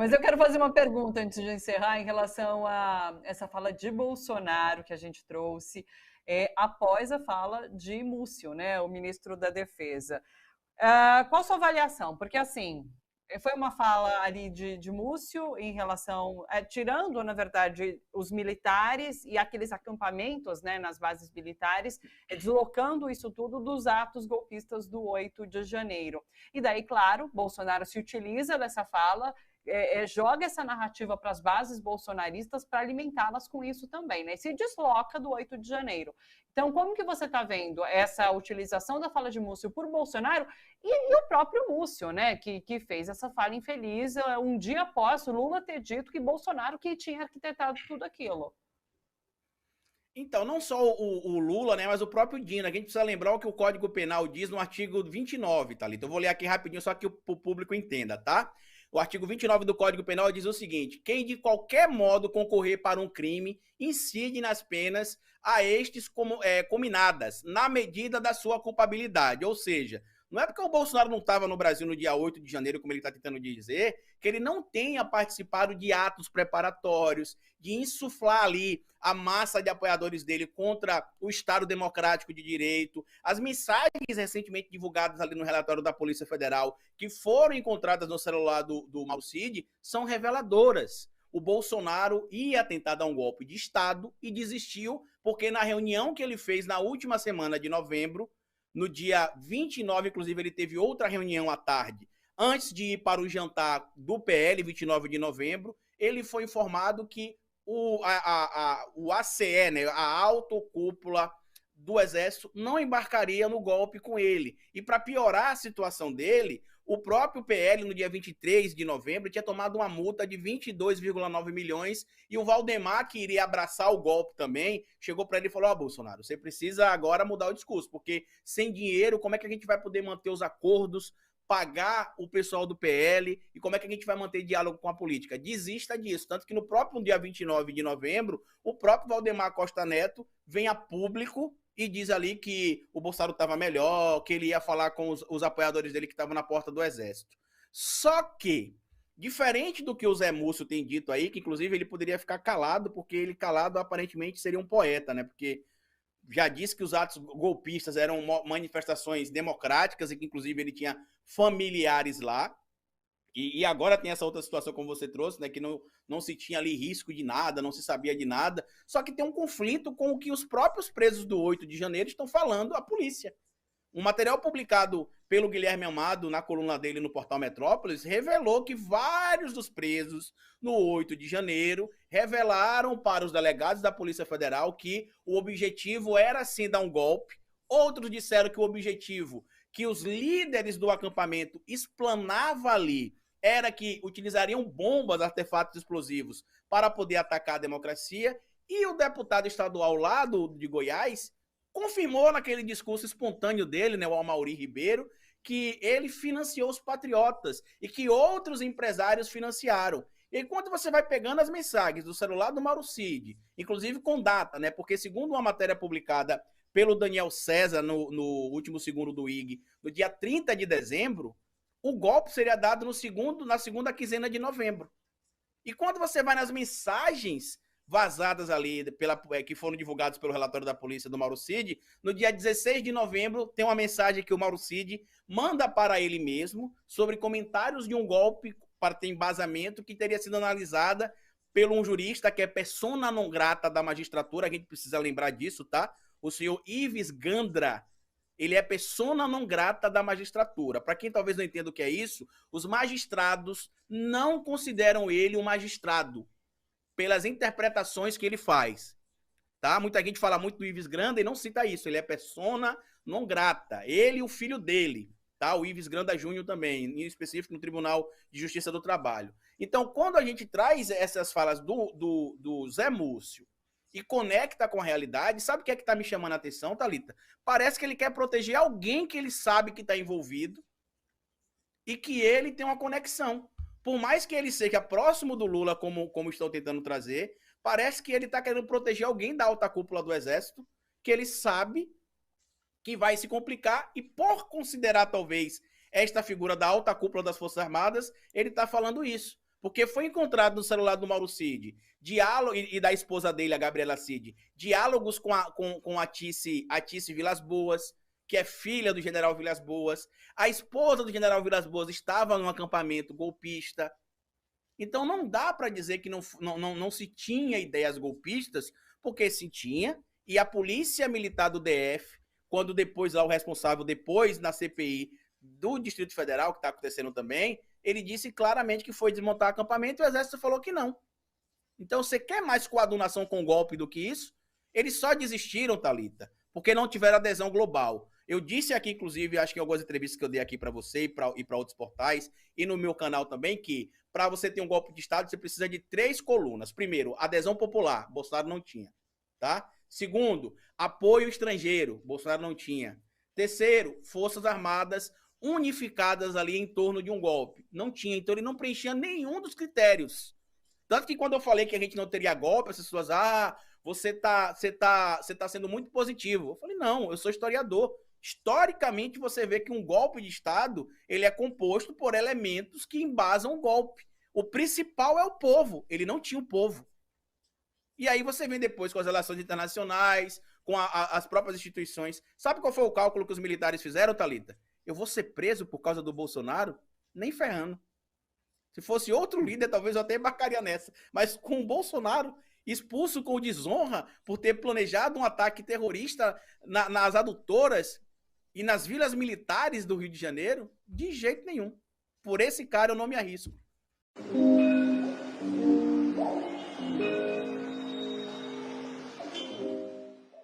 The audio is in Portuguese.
Mas eu quero fazer uma pergunta antes de encerrar em relação a essa fala de Bolsonaro que a gente trouxe após a fala de Múcio, né, o ministro da Defesa. Qual a sua avaliação? Porque, assim, foi uma fala ali de Múcio em relação, tirando, na verdade, os militares e aqueles acampamentos, né, nas bases militares, deslocando isso tudo dos atos golpistas do 8 de janeiro. E daí, claro, Bolsonaro se utiliza dessa fala, joga essa narrativa para as bases bolsonaristas para alimentá-las com isso também, né? E se desloca do 8 de janeiro. Então, como que você está vendo essa utilização da fala de Múcio por Bolsonaro e o próprio Múcio, né, que fez essa fala infeliz um dia após o Lula ter dito que Bolsonaro que tinha arquitetado tudo aquilo? Então, não só o Lula, né, mas o próprio Dino. A gente precisa lembrar o que o Código Penal diz no artigo 29, tá, Lito? Eu vou ler aqui rapidinho, só que o público entenda, tá? O artigo 29 do Código Penal diz o seguinte: quem de qualquer modo concorrer para um crime incide nas penas a estes cominadas, na medida da sua culpabilidade. Ou seja, não é porque o Bolsonaro não estava no Brasil no dia 8 de janeiro, como ele está tentando dizer, que ele não tenha participado de atos preparatórios, de insuflar ali a massa de apoiadores dele contra o Estado Democrático de Direito. As mensagens recentemente divulgadas ali no relatório da Polícia Federal, que foram encontradas no celular do Mauro Cid, são reveladoras. O Bolsonaro ia tentar dar um golpe de Estado e desistiu, porque na reunião que ele fez na última semana de novembro, no dia 29, inclusive, ele teve outra reunião à tarde, antes de ir para o jantar do PL, 29 de novembro, ele foi informado que o ACE, né, a autocúpula do Exército, não embarcaria no golpe com ele. E para piorar a situação dele, o próprio PL, no dia 23 de novembro, tinha tomado uma multa de 22,9 milhões e o Valdemar, que iria abraçar o golpe também, chegou para ele e falou: Bolsonaro, você precisa agora mudar o discurso, porque sem dinheiro, como é que a gente vai poder manter os acordos, pagar o pessoal do PL e como é que a gente vai manter diálogo com a política? Desista disso. Tanto que no próprio dia 29 de novembro, o próprio Valdemar Costa Neto vem a público e diz ali que o Bolsonaro estava melhor, que ele ia falar com os apoiadores dele que estavam na porta do Exército. Só que, diferente do que o Zé Múcio tem dito aí, que inclusive ele poderia ficar calado, porque ele calado aparentemente seria um poeta, né? Porque já disse que os atos golpistas eram manifestações democráticas e que inclusive ele tinha familiares lá. E agora tem essa outra situação, como você trouxe, né, que não se tinha ali risco de nada, não se sabia de nada. Só que tem um conflito com o que os próprios presos do 8 de janeiro estão falando à polícia. Um material publicado pelo Guilherme Amado na coluna dele no portal Metrópolis revelou que vários dos presos no 8 de janeiro revelaram para os delegados da Polícia Federal que o objetivo era sim dar um golpe. Outros disseram que o objetivo que os líderes do acampamento explanavam ali era que utilizariam bombas, artefatos explosivos para poder atacar a democracia. E o deputado estadual lá de Goiás confirmou naquele discurso espontâneo dele, né, o Amaury Ribeiro, que ele financiou os patriotas e que outros empresários financiaram. E quando você vai pegando as mensagens do celular do Mauro Cid, inclusive com data, né, porque segundo uma matéria publicada pelo Daniel César no último segundo do IG, no dia 30 de dezembro, o golpe seria dado na segunda quinzena de novembro. E quando você vai nas mensagens vazadas ali, que foram divulgadas pelo relatório da polícia do Mauro Cid, no dia 16 de novembro tem uma mensagem que o Mauro Cid manda para ele mesmo sobre comentários de um golpe para ter embasamento que teria sido analisada pelo um jurista que é persona non grata da magistratura, a gente precisa lembrar disso, tá? O senhor Ives Gandra, ele é persona non grata da magistratura. Para quem talvez não entenda o que é isso, os magistrados não consideram ele um magistrado pelas interpretações que ele faz. Tá? Muita gente fala muito do Ives Granda e não cita isso. Ele é persona non grata. Ele e o filho dele, tá? O Ives Granda Júnior também, em específico no Tribunal de Justiça do Trabalho. Então, quando a gente traz essas falas do Zé Múcio e conecta com a realidade, sabe o que é que tá me chamando a atenção, Thalita? Parece que ele quer proteger alguém que ele sabe que está envolvido e que ele tem uma conexão. Por mais que ele seja próximo do Lula, como estão tentando trazer, parece que ele está querendo proteger alguém da alta cúpula do Exército, que ele sabe que vai se complicar, e por considerar talvez esta figura da alta cúpula das Forças Armadas, ele está falando isso. Porque foi encontrado no celular do Mauro Cid diálogo, e da esposa dele, a Gabriela Cid, diálogos com a Tice Vilas Boas, que é filha do general Vilas Boas. A esposa do general Vilas Boas estava num acampamento golpista. Então não dá para dizer que não se tinha ideias golpistas, porque se tinha, e a polícia militar do DF, quando depois lá o responsável, depois na CPI do Distrito Federal, que está acontecendo também, ele disse claramente que foi desmontar acampamento e o Exército falou que não. Então você quer mais coadunação com golpe do que isso? Eles só desistiram, Thalita, porque não tiveram adesão global. Eu disse aqui, inclusive, acho que em algumas entrevistas que eu dei aqui para você e para outros portais, e no meu canal também, que para você ter um golpe de Estado, você precisa de 3 colunas. Primeiro, adesão popular. Bolsonaro não tinha. Tá? Segundo, apoio estrangeiro. Bolsonaro não tinha. Terceiro, Forças Armadas unificadas ali em torno de um golpe. Não tinha. Então, ele não preenchia nenhum dos critérios. Tanto que quando eu falei que a gente não teria golpe, as pessoas, você tá sendo muito positivo. Eu falei, não, eu sou historiador. Historicamente, você vê que um golpe de Estado, ele é composto por elementos que embasam o golpe. O principal é o povo. Ele não tinha o povo. E aí você vem depois com as relações internacionais, com as próprias instituições. Sabe qual foi o cálculo que os militares fizeram, Thalita? Eu vou ser preso por causa do Bolsonaro? Nem ferrando. Se fosse outro líder, talvez eu até embarcaria nessa. Mas com o Bolsonaro expulso com desonra por ter planejado um ataque terrorista nas adutoras e nas vilas militares do Rio de Janeiro, de jeito nenhum. Por esse cara eu não me arrisco.